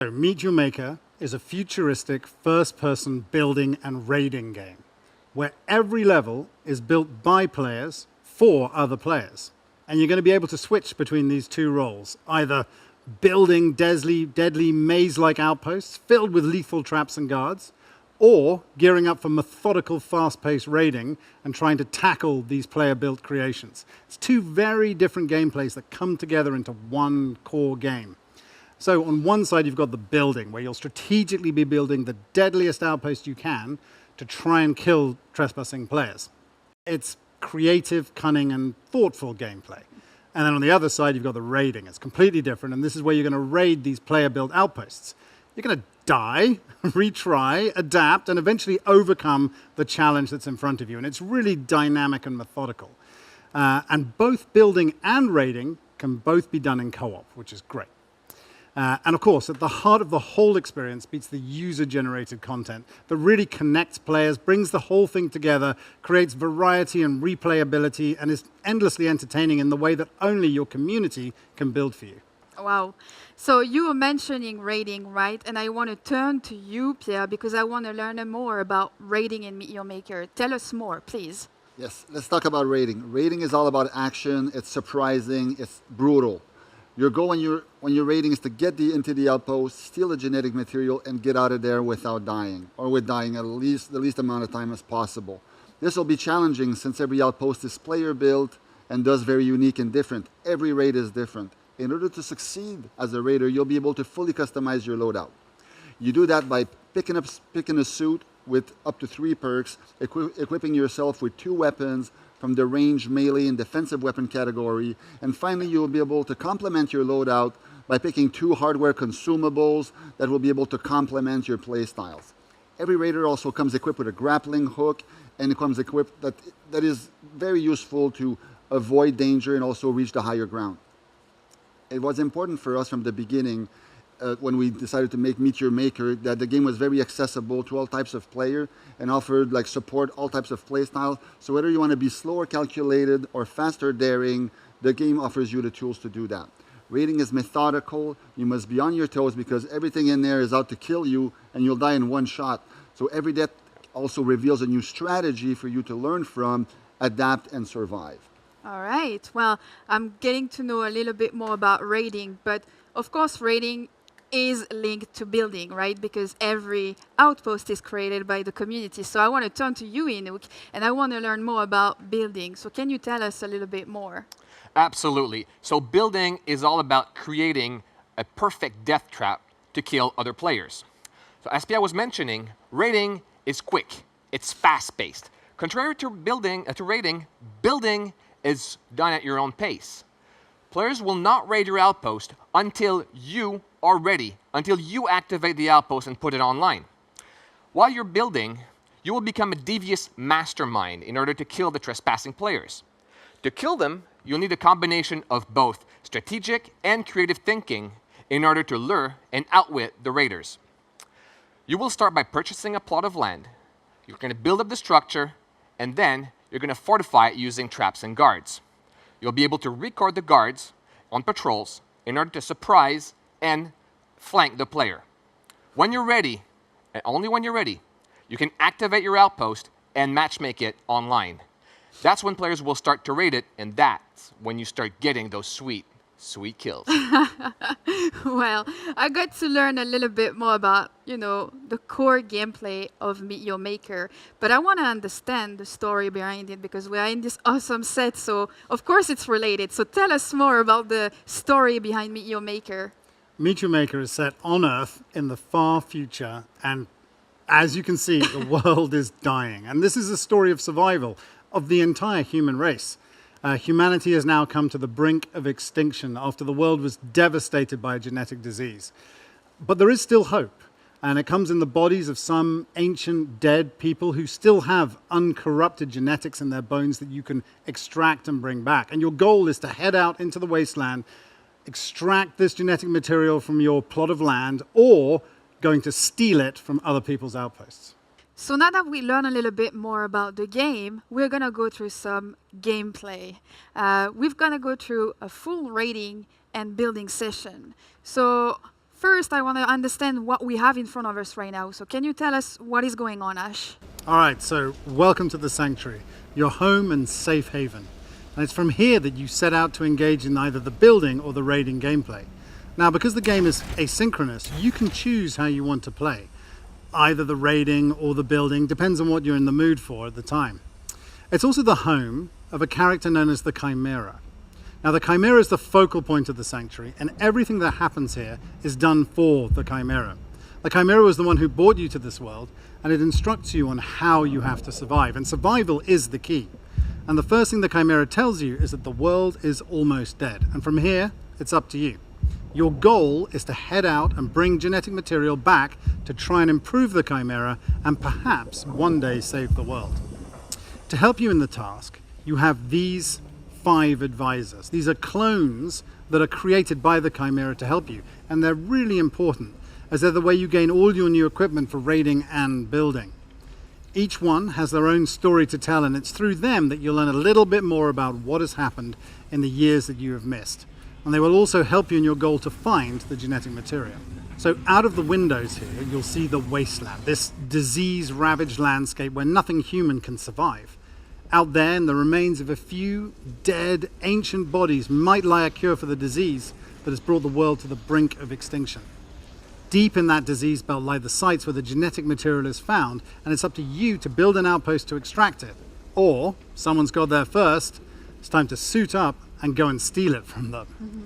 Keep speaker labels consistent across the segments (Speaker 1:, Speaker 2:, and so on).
Speaker 1: So Meet Your Maker is a futuristic first-person building and raiding game where every level is built by players for other players. And you're going to be able to switch between these two roles, either building deadly maze-like outposts filled with lethal traps and guards, or gearing up for methodical, fast-paced raiding and trying to tackle these player-built creations. It's two very different gameplays that come together into one core game. So on one side, you've got the building, where you'll strategically be building the deadliest outpost you can to try and kill trespassing players. It's creative, cunning, and thoughtful gameplay. And then on the other side, you've got the raiding. It's completely different, and this is where you're going to raid these player-built outposts. You're going to die, retry, adapt, and eventually overcome the challenge that's in front of you. And it's really dynamic and methodical. And both building and raiding can both be done in co-op, which is great. And of course, at the heart of the whole experience beats the user-generated content that really connects players, brings the whole thing together, creates variety and replayability, and is endlessly entertaining in the way that only your community can build for you.
Speaker 2: Wow. So you were mentioning raiding, right? And I want to turn to you, Pierre, because I want to learn more about raiding in Meet Your Maker. Tell us more, please.
Speaker 3: Yes, let's talk about raiding. Raiding is all about action. It's surprising. It's brutal. Your goal when you're raiding is to get into the outpost, steal the genetic material, and get out of there without dying, or with dying at least the least amount of time as possible. This will be challenging since every outpost is player-built and thus very unique and different. Every raid is different. In order to succeed as a raider, you'll be able to fully customize your loadout. You do that by picking a suit with up to 3 perks, equipping yourself with 2 weapons from the range, melee, and defensive weapon category. And finally, you'll be able to complement your loadout by picking 2 hardware consumables that will be able to complement your playstyles. Every raider also comes equipped with a grappling hook, and it comes equipped that is very useful to avoid danger and also reach the higher ground. It was important for us from the beginning when we decided to make Meet Your Maker that the game was very accessible to all types of player and offered support all types of play styles. So whether you want to be slower calculated or faster daring, the game offers you the tools to do that. Raiding is methodical. You must be on your toes because everything in there is out to kill you and you'll die in one shot. So every death also reveals a new strategy for you to learn from, adapt, and survive.
Speaker 2: All right. Well, I'm getting to know a little bit more about raiding, but of course raiding is linked to building, right? Because every outpost is created by the community. So I want to turn to you, Inouk, and I want to learn more about building. So can you tell us a little bit more?
Speaker 4: Absolutely. So building is all about creating a perfect death trap to kill other players. So as Pierre was mentioning, raiding is quick. It's fast-paced. Contrary to raiding, building is done at your own pace. Players will not raid your outpost until you are ready, until you activate the outpost and put it online. While you're building, you will become a devious mastermind in order to kill the trespassing players. To kill them, you'll need a combination of both strategic and creative thinking in order to lure and outwit the raiders. You will start by purchasing a plot of land. You're going to build up the structure, and then you're going to fortify it using traps and guards. You'll be able to record the guards on patrols in order to surprise and flank the player. When you're ready, and only when you're ready, you can activate your outpost and matchmake it online. That's when players will start to raid it, and that's when you start getting those sweet, sweet kills.
Speaker 2: Well, I got to learn a little bit more about, the core gameplay of Meet Your Maker. But I want to understand the story behind it because we are in this awesome set. So, of course, it's related. So tell us more about the story behind Meet Your Maker.
Speaker 1: Meet Your Maker is set on Earth in the far future. And as you can see, the world is dying. And this is a story of survival of the entire human race. Humanity has now come to the brink of extinction after the world was devastated by a genetic disease. But there is still hope, and it comes in the bodies of some ancient dead people who still have uncorrupted genetics in their bones that you can extract and bring back. And your goal is to head out into the wasteland, extract this genetic material from your plot of land, or going to steal it from other people's outposts.
Speaker 2: So now that we learn a little bit more about the game, we're going to go through some gameplay. We're going to go through a full raiding and building session. So first, I want to understand what we have in front of us right now. So can you tell us what is going on, Ash?
Speaker 1: All right, so welcome to the Sanctuary, your home and safe haven. And it's from here that you set out to engage in either the building or the raiding gameplay. Now, because the game is asynchronous, you can choose how you want to play. Either the raiding or the building, depends on what you're in the mood for at the time. It's also the home of a character known as the Chimera. Now, the Chimera is the focal point of the Sanctuary, and everything that happens here is done for the Chimera. The Chimera was the one who brought you to this world, and it instructs you on how you have to survive, and survival is the key. And the first thing the Chimera tells you is that the world is almost dead, and from here, it's up to you. Your goal is to head out and bring genetic material back to try and improve the Chimera, and perhaps one day save the world. To help you in the task, you have these 5 advisors. These are clones that are created by the Chimera to help you, and they're really important, as they're the way you gain all your new equipment for raiding and building. Each one has their own story to tell, and it's through them that you'll learn a little bit more about what has happened in the years that you have missed. And they will also help you in your goal to find the genetic material. So out of the windows here, you'll see the wasteland, this disease-ravaged landscape where nothing human can survive. Out there, in the remains of a few dead, ancient bodies might lie a cure for the disease that has brought the world to the brink of extinction. Deep in that disease belt lie the sites where the genetic material is found, and it's up to you to build an outpost to extract it. Or, someone's got there first, it's time to suit up and go and steal it from them. Mm-hmm.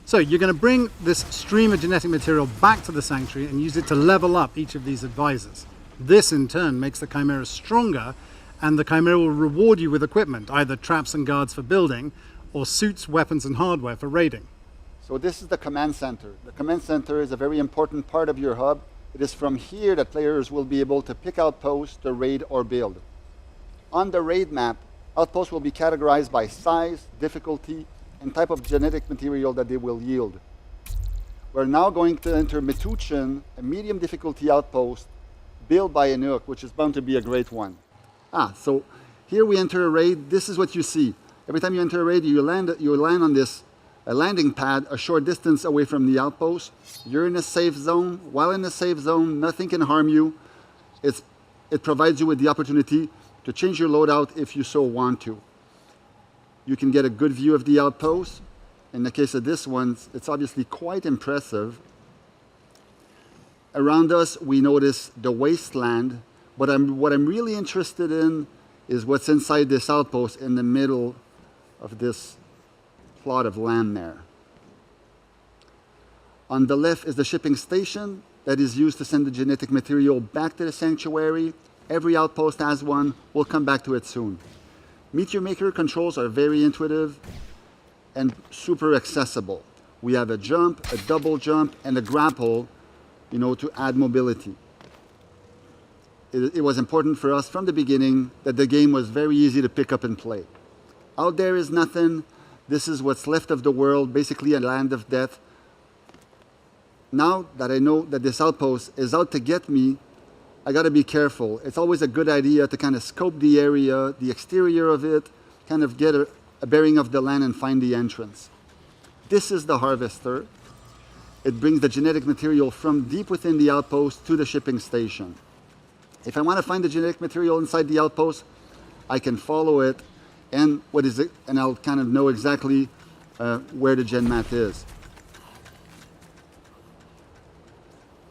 Speaker 1: So you're going to bring this stream of genetic material back to the Sanctuary and use it to level up each of these advisors. This in turn makes the Chimera stronger, and the Chimera will reward you with equipment, either traps and guards for building, or suits, weapons and hardware for raiding.
Speaker 3: So this is the command center. The command center is a very important part of your hub. It is from here that players will be able to pick outposts to raid or build. On the raid map, outposts will be categorized by size, difficulty, and type of genetic material that they will yield. We're now going to enter Metuchen, a medium difficulty outpost built by Inuk, which is bound to be a great one. So here we enter a raid. This is what you see. Every time you enter a raid, you land on this a landing pad a short distance away from the outpost. You're in a safe zone. While in a safe zone, nothing can harm you. It provides you with the opportunity to change your loadout if you so want to. You can get a good view of the outpost. In the case of this one, it's obviously quite impressive. Around us, we notice the wasteland. But what I'm really interested in is what's inside this outpost in the middle of this plot of land there. On the left is the shipping station that is used to send the genetic material back to the Sanctuary. Every outpost has one. We'll come back to it soon. Meteor Maker controls are very intuitive and super accessible. We have a jump, a double jump, and a grapple, to add mobility. It was important for us from the beginning that the game was very easy to pick up and play. Out there is nothing. This is what's left of the world, basically a land of death. Now that I know that this outpost is out to get me, I got to be careful. It's always a good idea to kind of scope the area, the exterior of it, kind of get a bearing of the land and find the entrance. This is the harvester. It brings the genetic material from deep within the outpost to the shipping station. If I want to find the genetic material inside the outpost, I can follow it, and I'll kind of know exactly where the gen mat is.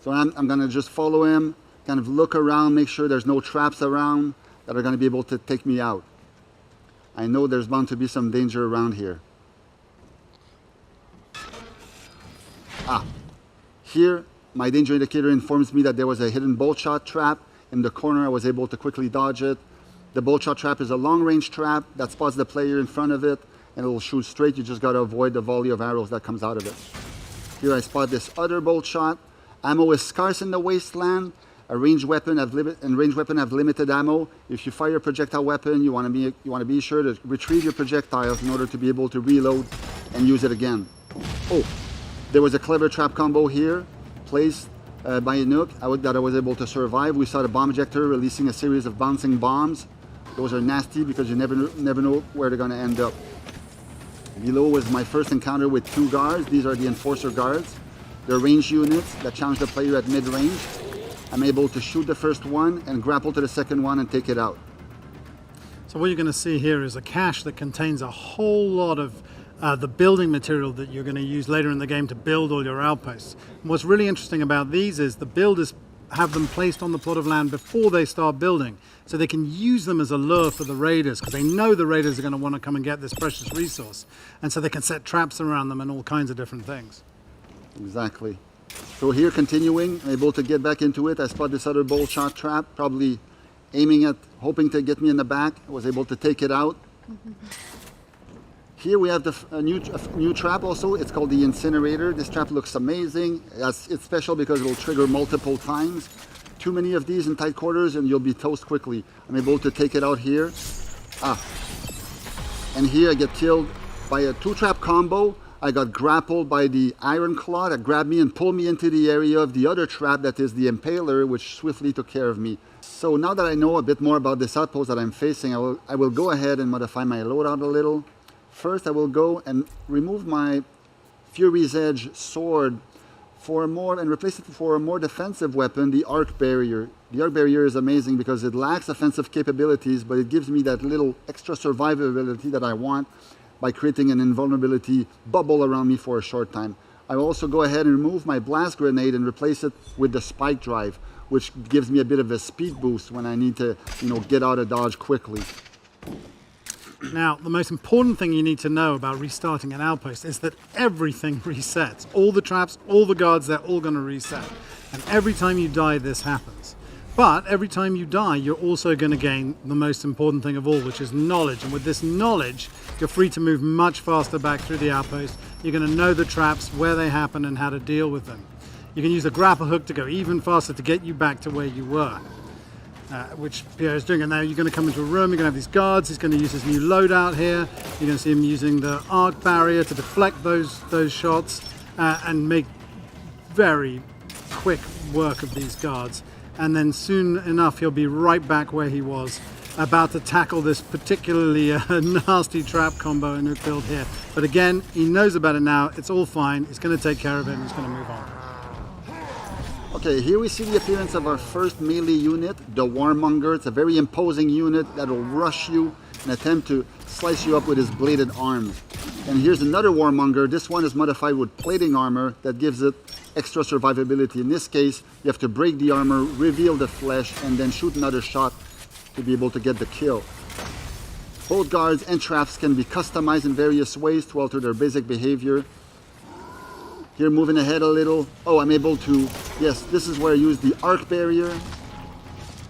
Speaker 3: So I'm going to just follow him, kind of look around, make sure there's no traps around that are going to be able to take me out. I know there's bound to be some danger around here. Here, my danger indicator informs me that there was a hidden bolt shot trap in the corner. I was able to quickly dodge it. The bolt shot trap is a long-range trap that spots the player in front of it, and it'll shoot straight. You just got to avoid the volley of arrows that comes out of it. Here I spot this other bolt shot. Ammo is scarce in the wasteland. A ranged weapon have limited ammo. If you fire a projectile weapon, you want to be sure to retrieve your projectiles in order to be able to reload and use it again. There was a clever trap combo here, placed by Inuk that I was able to survive. We saw the bomb ejector releasing a series of bouncing bombs. Those are nasty because you never know where they're going to end up. Below was my first encounter with 2 guards. These are the enforcer guards. They're range units that challenge the player at mid-range. I'm able to shoot the first one and grapple to the second one and take it out.
Speaker 1: So what you're going to see here is a cache that contains a whole lot of the building material that you're going to use later in the game to build all your outposts. And what's really interesting about these is the builders have them placed on the plot of land before they start building, so they can use them as a lure for the raiders, because they know the raiders are going to want to come and get this precious resource, and so they can set traps around them and all kinds of different things.
Speaker 3: Exactly. So here, continuing, I'm able to get back into it. I spot this other bolt shot trap, probably aiming at, hoping to get me in the back. I was able to take it out. Here we have a new trap also. It's called the Incinerator. This trap looks amazing. It's special because it will trigger multiple times. Too many of these in tight quarters and you'll be toast quickly. I'm able to take it out here. And here I get killed by a 2-trap combo. I got grappled by the Iron Claw that grabbed me and pulled me into the area of the other trap that is the Impaler, which swiftly took care of me. So now that I know a bit more about this outpost that I'm facing, I will go ahead and modify my loadout a little. First, I will go and remove my Fury's Edge sword and replace it for a more defensive weapon, the Arc Barrier. The Arc Barrier is amazing because it lacks offensive capabilities, but it gives me that little extra survivability that I want by creating an invulnerability bubble around me for a short time. I will also go ahead and remove my Blast Grenade and replace it with the Spike Drive, which gives me a bit of a speed boost when I need to, get out of dodge quickly.
Speaker 1: Now, the most important thing you need to know about restarting an outpost is that everything resets. All the traps, all the guards, they're all going to reset. And every time you die, this happens. But every time you die, you're also going to gain the most important thing of all, which is knowledge. And with this knowledge, you're free to move much faster back through the outpost. You're going to know the traps, where they happen, and how to deal with them. You can use the grapple hook to go even faster to get you back to where you were. Which Pierre is doing. And now you're going to come into a room, you're going to have these guards, he's going to use his new loadout here. You're going to see him using the arc barrier to deflect those shots and make very quick work of these guards. And then soon enough, he'll be right back where he was, about to tackle this particularly nasty trap combo and build here. But again, he knows about it now, it's all fine, he's going to take care of it and he's going to move on.
Speaker 3: Okay, here we see the appearance of our first melee unit, the Warmonger. It's a very imposing unit that will rush you and attempt to slice you up with his bladed arms. And here's another Warmonger. This one is modified with plating armor that gives it extra survivability. In this case, you have to break the armor, reveal the flesh, and then shoot another shot to be able to get the kill. Both guards and traps can be customized in various ways to alter their basic behavior. Here, moving ahead a little. Oh, I'm able to, yes, this is where I use the arc barrier,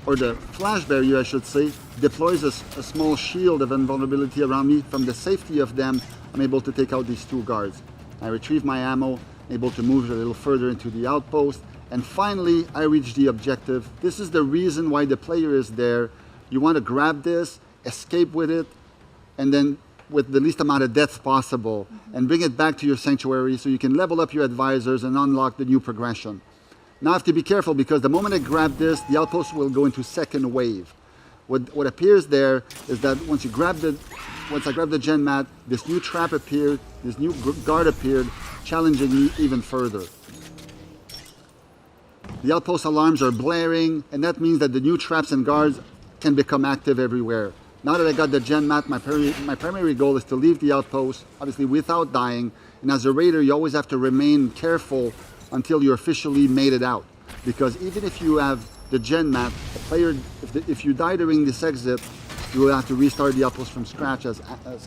Speaker 3: or the flash barrier, I should say. Deploys a small shield of invulnerability around me. From the safety of them, I'm able to take out these 2 guards. I retrieve my ammo, able to move a little further into the outpost, and finally, I reach the objective. This is the reason why the player is there. You want to grab this, escape with it, and then with the least amount of deaths possible, and bring it back to your sanctuary so you can level up your advisors and unlock the new progression. Now I have to be careful because the moment I grab this, the outpost will go into second wave. What appears there is that once I grab the gen mat, this new trap appeared, this new guard appeared, challenging me even further. The outpost alarms are blaring, and that means that the new traps and guards can become active everywhere. Now that I got the gen mat, my primary goal is to leave the outpost, obviously without dying. And as a raider, you always have to remain careful until you officially made it out. Because even if you have the gen mat, the player, if you die during this exit, you will have to restart the outpost from scratch, as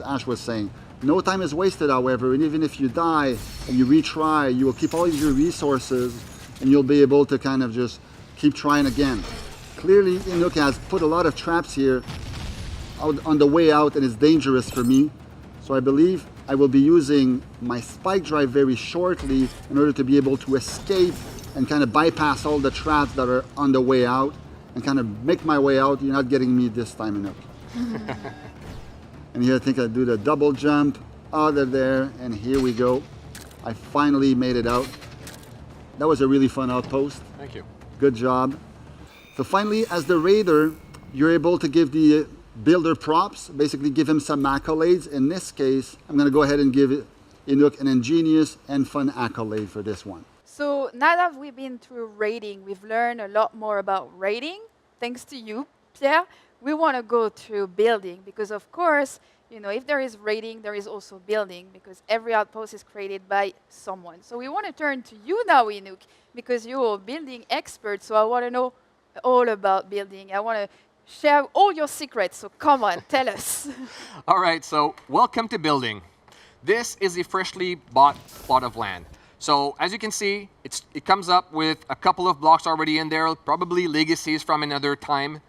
Speaker 3: Ash was saying. No time is wasted, however, and even if you die and you retry, you will keep all of your resources and you'll be able to kind of just keep trying again. Clearly, Inuk has put a lot of traps here on the way out, and it's dangerous for me. So I believe I will be using my Spike Drive very shortly in order to be able to escape and kind of bypass all the traps that are on the way out and kind of make my way out. You're not getting me this time, Inuk. And here I think I do the double jump out of there, and here we go. I finally made it out. That was a really fun outpost.
Speaker 4: Thank you.
Speaker 3: Good job. So finally, as the raider, you're able to give the builder props, basically give him some accolades. In this case, I'm going to go ahead and give Inuk an ingenious and fun accolade for this one.
Speaker 2: So now that we've been through raiding, we've learned a lot more about raiding. Thanks to you, Pierre. We want to go through building because, of course, if there is raiding, there is also building because every outpost is created by someone. So we want to turn to you now, Inouk, because you're a building expert. So I want to know all about building. I want to share all your secrets. So come on, tell us.
Speaker 4: All right, so welcome to building. This is a freshly bought plot of land. So as you can see, it comes up with a couple of blocks already in there, probably legacies from another time.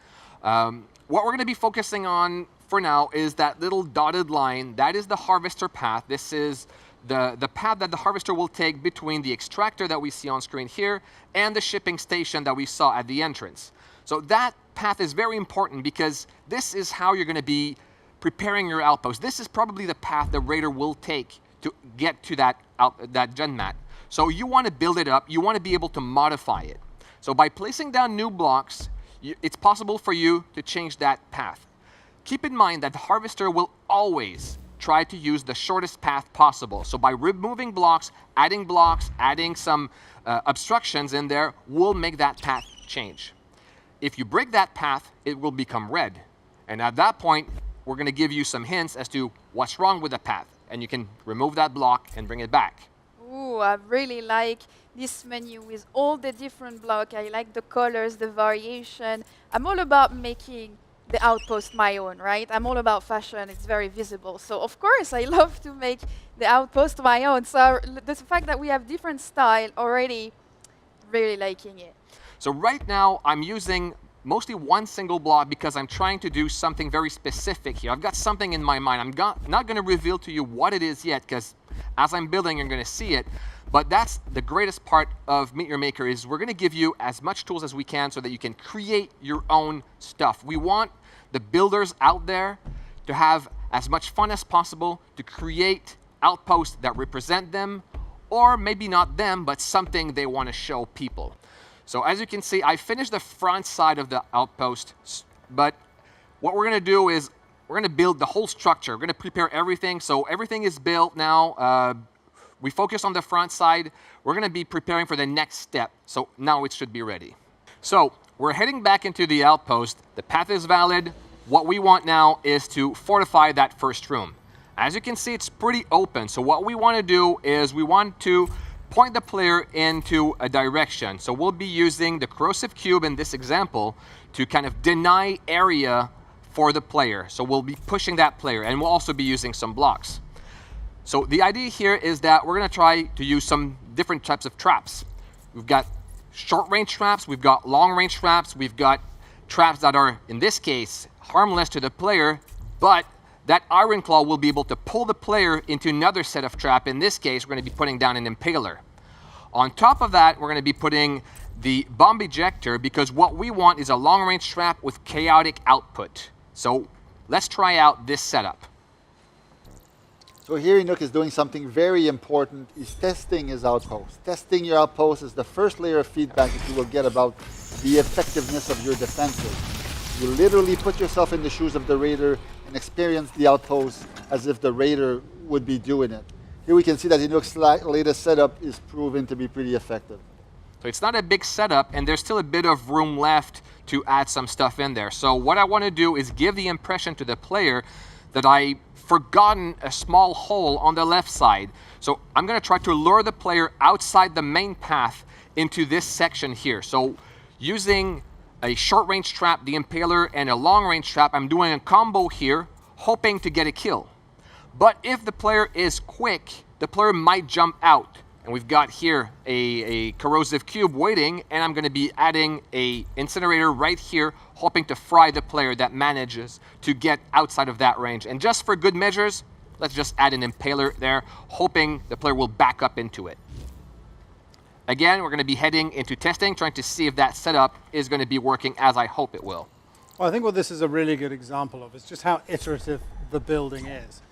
Speaker 4: What we're going to be focusing on for now is that little dotted line. That is the harvester path. This is the path that the harvester will take between the extractor that we see on screen here and the shipping station that we saw at the entrance. So that path is very important because this is how you're going to be preparing your outpost. This is probably the path the raider will take to get to that gen mat. So you want to build it up. You want to be able to modify it. So by placing down new blocks, it's possible for you to change that path. Keep in mind that the harvester will always try to use the shortest path possible. So by removing blocks, adding some obstructions in there will make that path change. If you break that path, it will become red. And at that point, we're going to give you some hints as to what's wrong with the path. And you can remove that block and bring it back.
Speaker 2: Ooh, I really like this menu with all the different blocks. I like the colors, the variation. I'm all about making the outpost my own, right? I'm all about fashion. It's very visible. So, of course, I love to make the outpost my own. So the fact that we have different style already, really liking it.
Speaker 4: So right now, I'm using mostly one single block because I'm trying to do something very specific here. I've got something in my mind. I'm not going to reveal to you what it is yet because as I'm building, you're going to see it. But that's the greatest part of Meet Your Maker is we're going to give you as much tools as we can so that you can create your own stuff. We want the builders out there to have as much fun as possible to create outposts that represent them, or maybe not them, but something they want to show people. So as you can see, I finished the front side of the outpost, but what we're going to do is we're going to build the whole structure. We're going to prepare everything. So everything is built now. We focus on the front side. We're going to be preparing for the next step. So now it should be ready. So we're heading back into the outpost. The path is valid. What we want now is to fortify that first room. As you can see, it's pretty open. So what we want to do is we want to point the player into a direction. So we'll be using the corrosive cube in this example to kind of deny area for the player. So we'll be pushing that player, and we'll also be using some blocks. So the idea here is that we're going to try to use some different types of traps. We've got short-range traps, we've got long-range traps, we've got traps that are, in this case, harmless to the player, but that Iron Claw will be able to pull the player into another set of trap. In this case, we're going to be putting down an Impaler. On top of that, we're going to be putting the Bomb Ejector because what we want is a long-range trap with chaotic output. So let's try out this setup.
Speaker 3: So here Inouk is doing something very important. He's testing his outpost. Testing your outpost is the first layer of feedback that you will get about the effectiveness of your defenses. You literally put yourself in the shoes of the raider and experience the outpost as if the raider would be doing it. Here we can see that Inouk's latest setup is proven to be pretty effective.
Speaker 4: So it's not a big setup, and there's still a bit of room left to add some stuff in there. So what I want to do is give the impression to the player that I've forgotten a small hole on the left side. So I'm going to try to lure the player outside the main path into this section here. So using a short-range trap, the Impaler, and a long-range trap, I'm doing a combo here, hoping to get a kill. But if the player is quick, the player might jump out. And we've got here a corrosive cube waiting, and I'm going to be adding a incinerator right here, hoping to fry the player that manages to get outside of that range. And just for good measures, let's just add an Impaler there, hoping the player will back up into it. Again, we're going to be heading into testing, trying to see if that setup is going to be working as I hope it will.
Speaker 1: Well, I think what this is a really good example of is just how iterative the building is.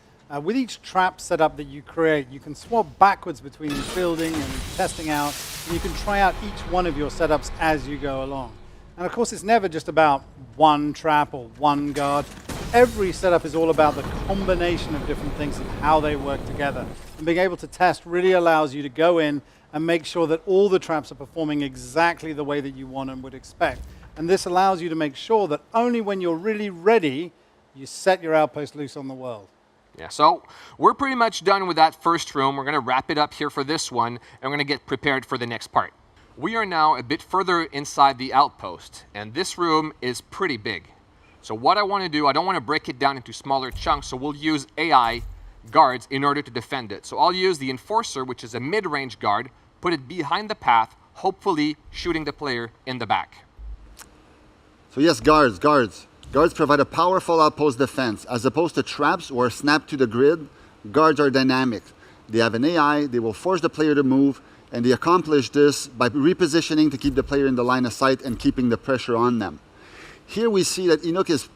Speaker 1: With each trap setup that you create, you can swap backwards between building and testing out, and you can try out each one of your setups as you go along. And of course, it's never just about one trap or one guard. Every setup is all about the combination of different things and how they work together. And being able to test really allows you to go in and make sure that all the traps are performing exactly the way that you want and would expect. And this allows you to make sure that only when you're really ready, you set your outpost loose on the world.
Speaker 4: Yeah, so we're pretty much done with that first room. We're going to wrap it up here for this one, and we're going to get prepared for the next part. We are now a bit further inside the outpost, and this room is pretty big. So what I want to do, I don't want to break it down into smaller chunks, so we'll use AI guards in order to defend it. So I'll use the Enforcer, which is a mid-range guard, put it behind the path, hopefully shooting the player in the back.
Speaker 3: So yes, guards. Guards provide a powerful outpost defense. As opposed to traps or snapped to the grid, guards are dynamic. They have an AI, they will force the player to move, and they accomplish this by repositioning to keep the player in the line of sight and keeping the pressure on them. Here we see that Inuk is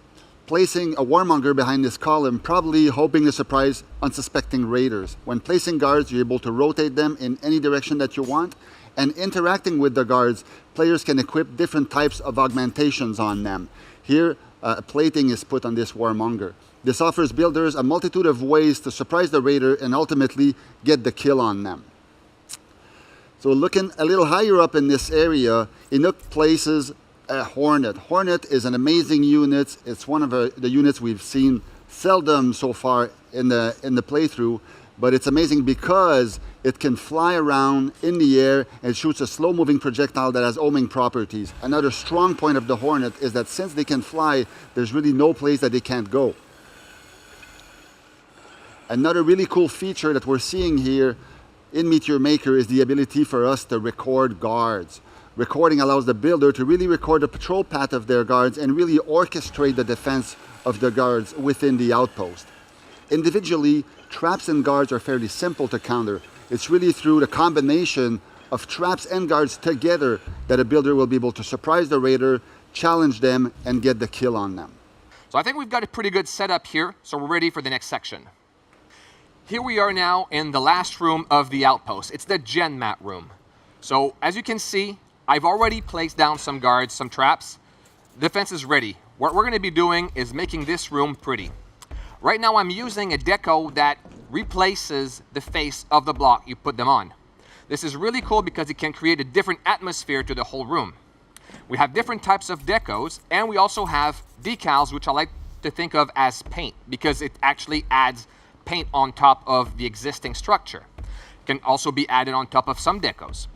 Speaker 3: placing a Warmonger behind this column, probably hoping to surprise unsuspecting raiders. When placing guards, you're able to rotate them in any direction that you want, and interacting with the guards, players can equip different types of augmentations on them. Here, plating is put on this Warmonger. This offers builders a multitude of ways to surprise the raider and ultimately get the kill on them. So looking a little higher up in this area, Inuk places a Hornet. Hornet is an amazing unit. It's one of the units we've seen seldom so far in the playthrough, but it's amazing because it can fly around in the air and shoots a slow-moving projectile that has homing properties. Another strong point of the Hornet is that since they can fly, there's really no place that they can't go. Another really cool feature that we're seeing here in Meteor Maker is the ability for us to record guards. Recording allows the builder to really record the patrol path of their guards and really orchestrate the defense of the guards within the outpost. Individually, traps and guards are fairly simple to counter. It's really through the combination of traps and guards together that a builder will be able to surprise the raider, challenge them, and get the kill on them.
Speaker 4: So I think we've got a pretty good setup here, so we're ready for the next section. Here we are now in the last room of the outpost. It's the Gen Mat room. So as you can see, I've already placed down some guards, some traps. Defense is ready. What we're going to be doing is making this room pretty. Right now I'm using a deco that replaces the face of the block you put them on. This is really cool because it can create a different atmosphere to the whole room. We have different types of decos, and we also have decals, which I like to think of as paint because it actually adds paint on top of the existing structure. It can also be added on top of some decos.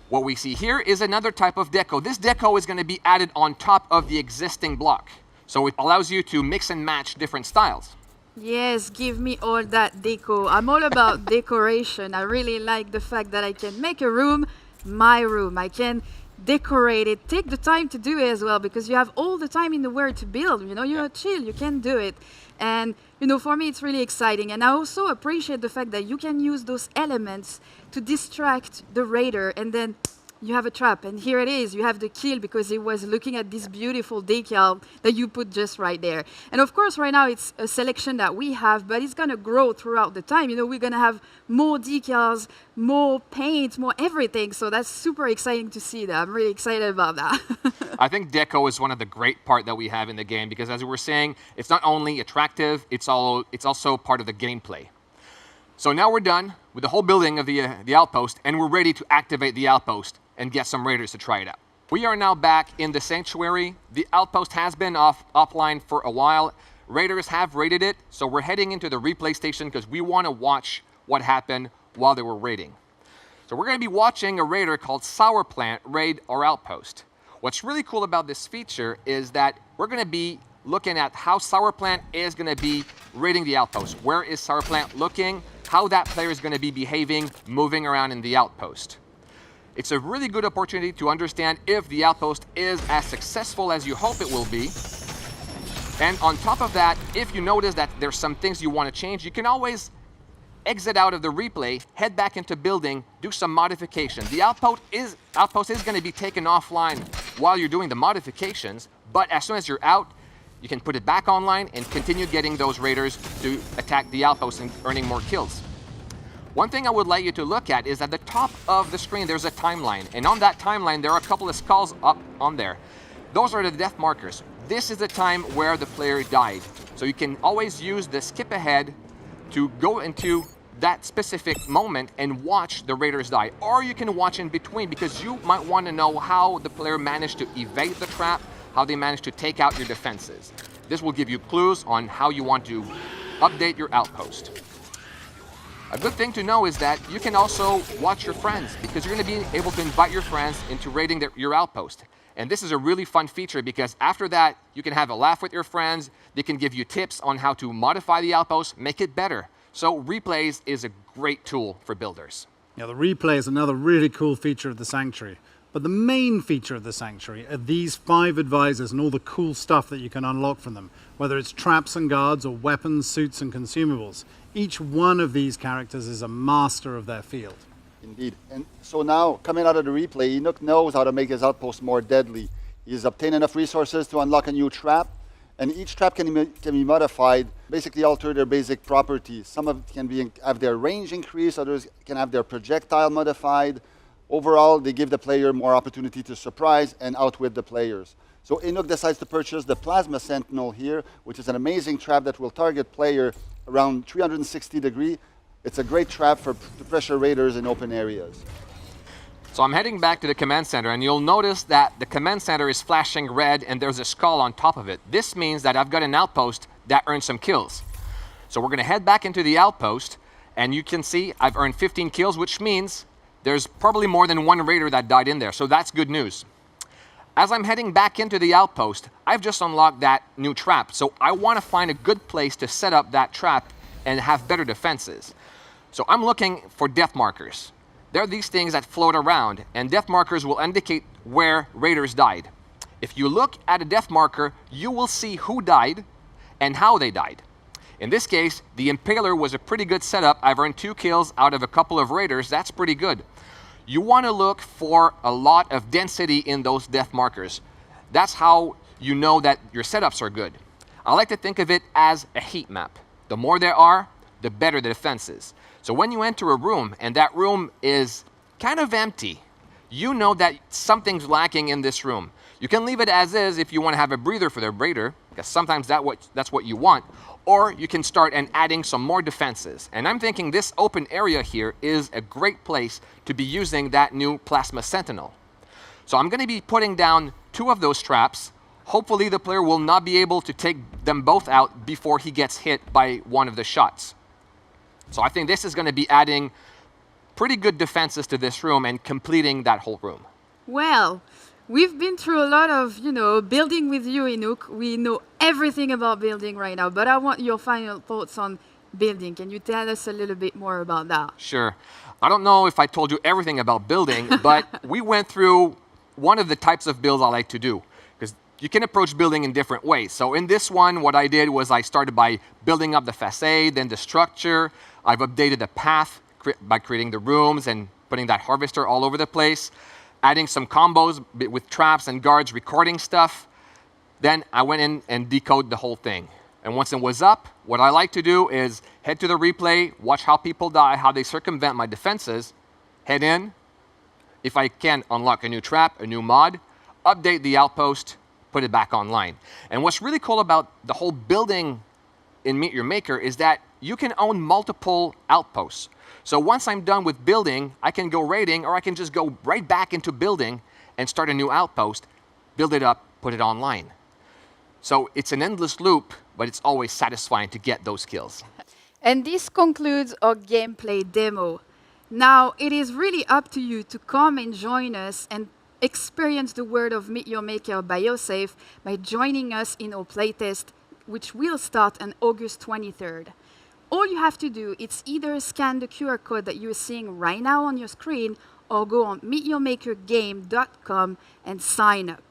Speaker 4: What we see here is another type of deco. This deco is going to be added on top of the existing block. So it allows you to mix and match different styles.
Speaker 2: Yes, give me all that deco. I'm all about decoration. I really like the fact that I can make a room my room. I can decorate it. Take the time to do it as well, because you have all the time in the world to build. You know, you're chill, you can do it. And, you know, for me, it's really exciting. And I also appreciate the fact that you can use those elements to distract the raider, and then you have a trap, and here it is. You have the kill because he was looking at this beautiful decal that you put just right there. And of course, right now it's a selection that we have, but it's going to grow throughout the time. You know, we're going to have more decals, more paint, more everything. So that's super exciting to see that. I'm really excited about that.
Speaker 4: I think deco is one of the great part that we have in the game because, as we were saying, it's not only attractive, it's also part of the gameplay. So now we're done with the whole building of the outpost, and we're ready to activate the outpost and get some raiders to try it out. We are now back in the sanctuary. The outpost has been offline for a while. Raiders have raided it, so we're heading into the replay station because we want to watch what happened while they were raiding. So we're going to be watching a raider called Sourplant raid our outpost. What's really cool about this feature is that we're going to be looking at how Sourplant is going to be raiding the outpost. Where is Sourplant looking? How that player is going to be behaving, moving around in the outpost. It's a really good opportunity to understand if the outpost is as successful as you hope it will be. And on top of that, if you notice that there's some things you want to change, you can always exit out of the replay, head back into building, do some modification. The outpost is going to be taken offline while you're doing the modifications, but as soon as you're out, you can put it back online and continue getting those raiders to attack the outpost and earning more kills. One thing I would like you to look at is at the top of the screen, there's a timeline. And on that timeline, there are a couple of skulls up on there. Those are the death markers. This is the time where the player died. So you can always use the skip ahead to go into that specific moment and watch the raiders die. Or you can watch in between, because you might want to know how the player managed to evade the trap, how they managed to take out your defenses. This will give you clues on how you want to update your outpost. A good thing to know is that you can also watch your friends, because you're going to be able to invite your friends into raiding your outpost. And this is a really fun feature, because after that, you can have a laugh with your friends. They can give you tips on how to modify the outpost, make it better. So replays is a great tool for builders.
Speaker 1: Yeah, the replay is another really cool feature of the Sanctuary. But the main feature of the Sanctuary are these 5 advisors and all the cool stuff that you can unlock from them, whether it's traps and guards or weapons, suits and consumables. Each one of these characters is a master of their field.
Speaker 3: Indeed. And so now, coming out of the replay, Enoch knows how to make his outpost more deadly. He's obtained enough resources to unlock a new trap, and each trap can be modified, basically alter their basic properties. Some of it can have their range increased, others can have their projectile modified. Overall, they give the player more opportunity to surprise and outwit the players. So Enoch decides to purchase the Plasma Sentinel here, which is an amazing trap that will target player around 360 degrees. It's a great trap to pressure raiders in open areas.
Speaker 4: So I'm heading back to the command center, and you'll notice that the command center is flashing red and there's a skull on top of it. This means that I've got an outpost that earned some kills. So we're going to head back into the outpost, and you can see I've earned 15 kills, which means there's probably more than one raider that died in there. So that's good news. As I'm heading back into the outpost, I've just unlocked that new trap. So I want to find a good place to set up that trap and have better defenses. So I'm looking for death markers. They're these things that float around, and death markers will indicate where raiders died. If you look at a death marker, you will see who died and how they died. In this case, the Impaler was a pretty good setup. I've earned 2 kills out of a couple of raiders. That's pretty good. You want to look for a lot of density in those death markers. That's how you know that your setups are good. I like to think of it as a heat map. The more there are, the better the defense is. So when you enter a room and that room is kind of empty, you know that something's lacking in this room. You can leave it as is if you want to have a breather for the raider, because sometimes that's what you want, or you can start adding some more defenses. And I'm thinking this open area here is a great place to be using that new Plasma Sentinel. So I'm going to be putting down 2 of those traps. Hopefully the player will not be able to take them both out before he gets hit by one of the shots. So I think this is going to be adding pretty good defenses to this room and completing that whole room.
Speaker 2: Well, we've been through a lot of, building with you, Enoch. We know everything about building right now, but I want your final thoughts on building. Can you tell us a little bit more about that?
Speaker 4: Sure. I don't know if I told you everything about building, but we went through one of the types of builds I like to do, because you can approach building in different ways. So in this one, what I did was I started by building up the facade, then the structure. I've updated the path by creating the rooms and putting that harvester all over the place, adding some combos with traps and guards, recording stuff. Then I went in and decoded the whole thing. And once it was up, what I like to do is head to the replay, watch how people die, how they circumvent my defenses, head in. If I can, unlock a new trap, a new mod, update the outpost, put it back online. And what's really cool about the whole building in Meet Your Maker is that you can own multiple outposts. So once I'm done with building, I can go raiding, or I can just go right back into building and start a new outpost, build it up, put it online. So it's an endless loop, but it's always satisfying to get those kills.
Speaker 2: And this concludes our gameplay demo. Now, it is really up to you to come and join us and experience the world of Meet Your Maker BioSafe by joining us in our playtest, which will start on August 23rd. All you have to do is either scan the QR code that you're seeing right now on your screen, or go on meetyourmakergame.com and sign up.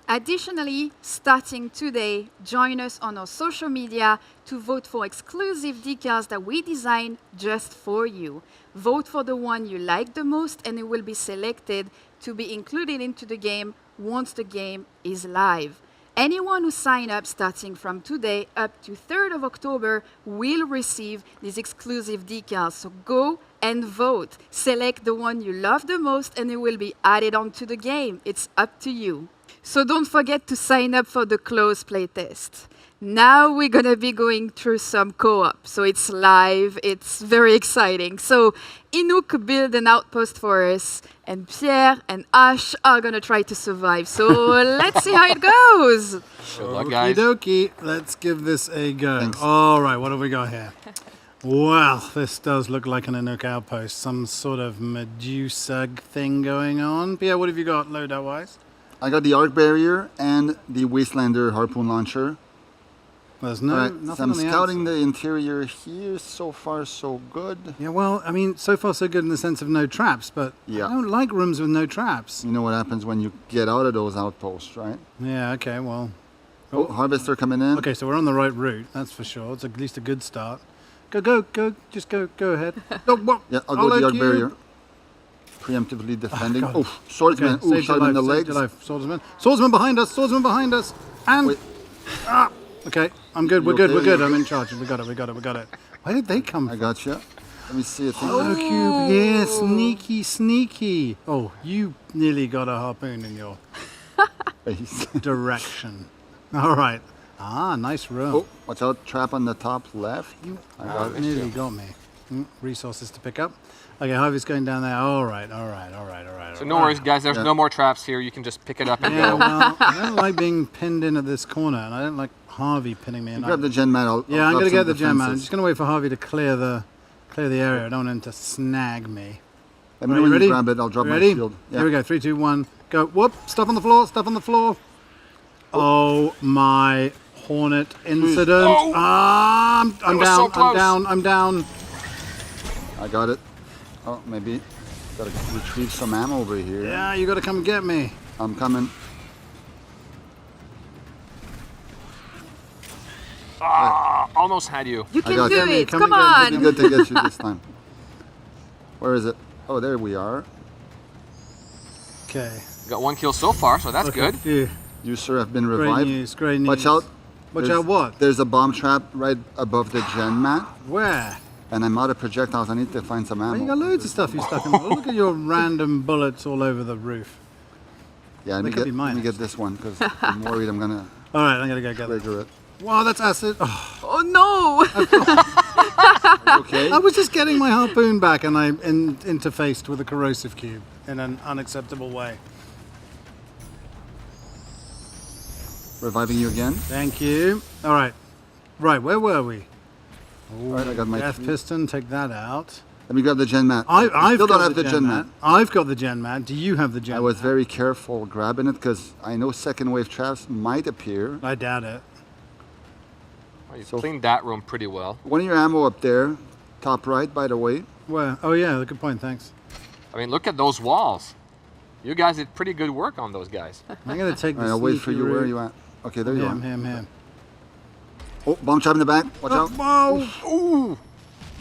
Speaker 2: Additionally, starting today, join us on our social media to vote for exclusive decals that we designed just for you. Vote for the one you like the most, and it will be selected to be included into the game once the game is live. Anyone who signs up starting from today up to 3rd of October will receive these exclusive decals. So go and vote. Select the one you love the most and it will be added onto the game. It's up to you. So don't forget to sign up for the closed playtest. Now we're going to be going through some co-op. So it's live. It's very exciting. So Inouk built an outpost for us, and Pierre and Ash are going to try to survive. So let's see how it goes.
Speaker 4: Good luck, guys.
Speaker 1: Okie dokie, let's give this a go.
Speaker 3: Thanks.
Speaker 1: All right, what have we got here? Well, this does look like an Inouk outpost. Some sort of Medusa thing going on. Pierre, what have you got loadout-wise?
Speaker 3: I got the arc barrier and the Wastelander harpoon launcher.
Speaker 1: There's no,
Speaker 3: All right,
Speaker 1: nothing
Speaker 3: so I'm
Speaker 1: on the
Speaker 3: scouting
Speaker 1: outside.
Speaker 3: the interior here. So far, so good.
Speaker 1: Yeah, well, I mean, so far so good in the sense of no traps, but
Speaker 3: Yeah.
Speaker 1: I don't like rooms with no traps.
Speaker 3: You know what happens when you get out of those outposts, right?
Speaker 1: Yeah, okay, well.
Speaker 3: Oh, harvester coming in.
Speaker 1: Okay, so we're on the right route, that's for sure. It's at least a good start. Go, just go ahead. No, what?
Speaker 3: Yeah, I'll go with the
Speaker 1: let
Speaker 3: arc barrier. Preemptively defending.
Speaker 1: God.
Speaker 3: Oh, swordsman.
Speaker 1: Okay,
Speaker 3: Ooh,
Speaker 1: saved
Speaker 3: shot
Speaker 1: your
Speaker 3: him in the
Speaker 1: life, saved
Speaker 3: legs.
Speaker 1: your life. Swordsman behind us, and...
Speaker 3: Wait.
Speaker 1: Okay, I'm good, we're
Speaker 3: You
Speaker 1: good,
Speaker 3: okay?
Speaker 1: we're good, I'm in charge. We got it. Where did they come
Speaker 3: I
Speaker 1: from?
Speaker 3: got you. Let me see it.
Speaker 1: Oh, cube here, sneaky. Oh, you nearly got a harpoon in your
Speaker 3: Face.
Speaker 1: direction. All right. Ah, nice room.
Speaker 3: Oh, watch out. Trap on the top left. I got it.
Speaker 1: Nearly got me. Resources to pick up. Okay, Harvey's going down there. All right.
Speaker 4: So no worries, guys. There's
Speaker 3: Yeah.
Speaker 4: no more traps here. You can just pick it up and
Speaker 1: Yeah,
Speaker 4: go.
Speaker 1: well, I don't like being pinned in at this corner, and I don't like Harvey pinning me in.
Speaker 3: Grab the gen mat.
Speaker 1: Yeah, I'm
Speaker 3: going to
Speaker 1: get the gem man. I'm just gonna wait for Harvey to clear the area. I don't want him to snag me.
Speaker 3: Let me
Speaker 1: Right,
Speaker 3: know
Speaker 1: you
Speaker 3: when
Speaker 1: ready?
Speaker 3: you grab it. I'll drop
Speaker 1: You
Speaker 3: my
Speaker 1: ready?
Speaker 3: shield. Yeah.
Speaker 1: Here we go. 3, 2, 1, go. Whoop! Stuff on the floor. Oh my Hornet incident!
Speaker 4: Oh.
Speaker 1: Ah, I'm
Speaker 4: was
Speaker 1: down.
Speaker 4: so close.
Speaker 1: I'm down.
Speaker 3: I got it. Oh, maybe. Got to retrieve some ammo over here.
Speaker 1: Yeah, you got to come and get me.
Speaker 3: I'm coming.
Speaker 4: Almost had you.
Speaker 2: You can
Speaker 3: got
Speaker 2: do
Speaker 3: you.
Speaker 2: it.
Speaker 1: Come
Speaker 2: Come
Speaker 1: again,
Speaker 3: It'd
Speaker 2: on.
Speaker 3: be good to get you this time. Where is it? Oh, there we are.
Speaker 1: Okay.
Speaker 4: Got 1 kill so far, so that's good.
Speaker 1: Yeah.
Speaker 3: You, sir, have been
Speaker 1: Great
Speaker 3: revived.
Speaker 1: news. Great news.
Speaker 3: Watch out.
Speaker 1: Watch
Speaker 3: There's-
Speaker 1: out! What?
Speaker 3: There's a bomb trap right above the gen mat,
Speaker 1: Where?
Speaker 3: and I'm out of projectiles. I need to find some
Speaker 1: Oh,
Speaker 3: ammo.
Speaker 1: you got loads of stuff you stuck in. Look at your random bullets all over the roof.
Speaker 3: Yeah,
Speaker 1: They could be
Speaker 3: let me
Speaker 1: mine.
Speaker 3: get this one because I'm worried I'm gonna
Speaker 1: All right, I'm gonna go get it.
Speaker 3: trigger it.
Speaker 1: Wow, that's acid. Oh,
Speaker 2: Oh no.
Speaker 3: Okay.
Speaker 1: I was just getting my harpoon back, and I interfaced with a corrosive cube in an unacceptable way.
Speaker 3: Reviving you again.
Speaker 1: Thank you. All right. Right, where were we?
Speaker 3: All right, I got my.
Speaker 1: Death piston, take that out.
Speaker 3: Let me grab the gen mat.
Speaker 1: I've
Speaker 3: still
Speaker 1: got
Speaker 3: don't have the gen mat.
Speaker 1: I've got the gen mat. Do you have the gen
Speaker 3: I was
Speaker 1: mat?
Speaker 3: very careful grabbing it because I know second wave traps might appear.
Speaker 1: I doubt it.
Speaker 4: Oh, you
Speaker 3: So-
Speaker 4: cleaned that room pretty well.
Speaker 3: One of your ammo up there, top right, by the way.
Speaker 1: Where? Oh, yeah, good point, thanks.
Speaker 4: I mean, look at those walls. You guys did pretty good work on those guys.
Speaker 1: I'm going to take
Speaker 3: All
Speaker 1: the
Speaker 3: right, I'll wait for
Speaker 1: sneaky
Speaker 3: you. Where are
Speaker 1: route.
Speaker 3: you at? Okay, there you
Speaker 1: Here,
Speaker 3: are.
Speaker 1: I'm here.
Speaker 3: Oh, bomb trap in the back. Watch out.
Speaker 1: Whoa!
Speaker 4: Ooh!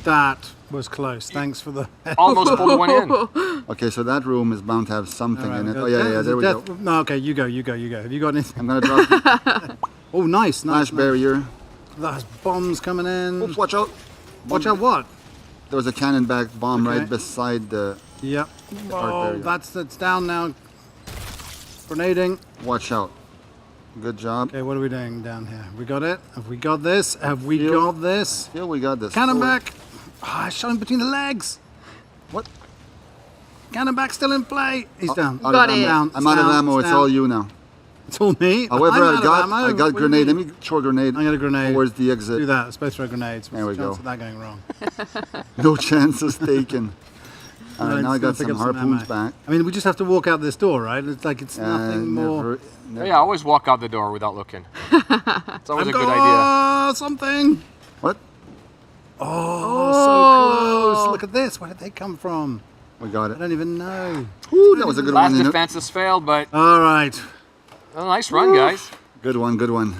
Speaker 1: That was close. Thanks for the...
Speaker 4: Almost pulled one in.
Speaker 3: Okay, so that room is bound to have something
Speaker 1: All right,
Speaker 3: in
Speaker 1: we
Speaker 3: it.
Speaker 1: got
Speaker 3: Oh, yeah,
Speaker 1: death-
Speaker 3: there we go.
Speaker 1: death- No, okay, you go. Have you got anything?
Speaker 3: I'm going to drop
Speaker 1: Oh, nice.
Speaker 3: flash barrier.
Speaker 1: There's bombs coming in.
Speaker 3: Oops, watch out.
Speaker 1: Watch out, what?
Speaker 3: There was a cannon back bomb
Speaker 1: Okay.
Speaker 3: right beside the...
Speaker 1: Yep.
Speaker 3: arc
Speaker 1: Oh,
Speaker 3: barrier.
Speaker 1: that's down now. Grenading.
Speaker 3: Watch out. Good job.
Speaker 1: Okay, what are we doing down here? We got it? Have we got this? Have we
Speaker 3: Yep.
Speaker 1: got this?
Speaker 3: Yeah, we got this.
Speaker 1: Cannon
Speaker 3: Forward.
Speaker 1: back. Ah, I shot him between the legs.
Speaker 3: What?
Speaker 1: Cannon back still in play. He's down.
Speaker 3: Out of
Speaker 2: Got
Speaker 3: ammo.
Speaker 2: it.
Speaker 1: Down,
Speaker 3: I'm out of
Speaker 1: down,
Speaker 3: ammo. It's
Speaker 1: down.
Speaker 3: all you now.
Speaker 1: It's all me.
Speaker 3: However,
Speaker 1: I'm
Speaker 3: I
Speaker 1: out of
Speaker 3: got
Speaker 1: ammo.
Speaker 3: I
Speaker 1: What
Speaker 3: got
Speaker 1: do you
Speaker 3: grenade. Let
Speaker 1: mean?
Speaker 3: me throw a grenade.
Speaker 1: I got a grenade.
Speaker 3: Towards the exit.
Speaker 1: Do that. Let's both throw grenades. What's
Speaker 3: There we
Speaker 1: the chance
Speaker 3: go.
Speaker 1: of that going wrong?
Speaker 3: No chances taken. All right,
Speaker 1: Right,
Speaker 3: now I
Speaker 1: let's
Speaker 3: got
Speaker 1: go pick
Speaker 3: some
Speaker 1: up some
Speaker 3: harpoons
Speaker 1: ammo.
Speaker 3: back.
Speaker 1: I mean, we just have to walk out this door, right? It's like it's nothing more.
Speaker 3: never-
Speaker 4: Yeah, always walk out the door without looking. It's always a
Speaker 1: I've
Speaker 4: good
Speaker 1: got
Speaker 4: idea.
Speaker 1: something.
Speaker 3: What?
Speaker 1: Oh, so close. Look at this. Where did they come from?
Speaker 3: We got
Speaker 1: I
Speaker 3: it.
Speaker 1: don't even know.
Speaker 3: Ooh, that was a good
Speaker 4: Last
Speaker 3: one.
Speaker 4: defense has failed, but
Speaker 1: All right.
Speaker 4: a nice run, guys.
Speaker 3: Good one. Good one.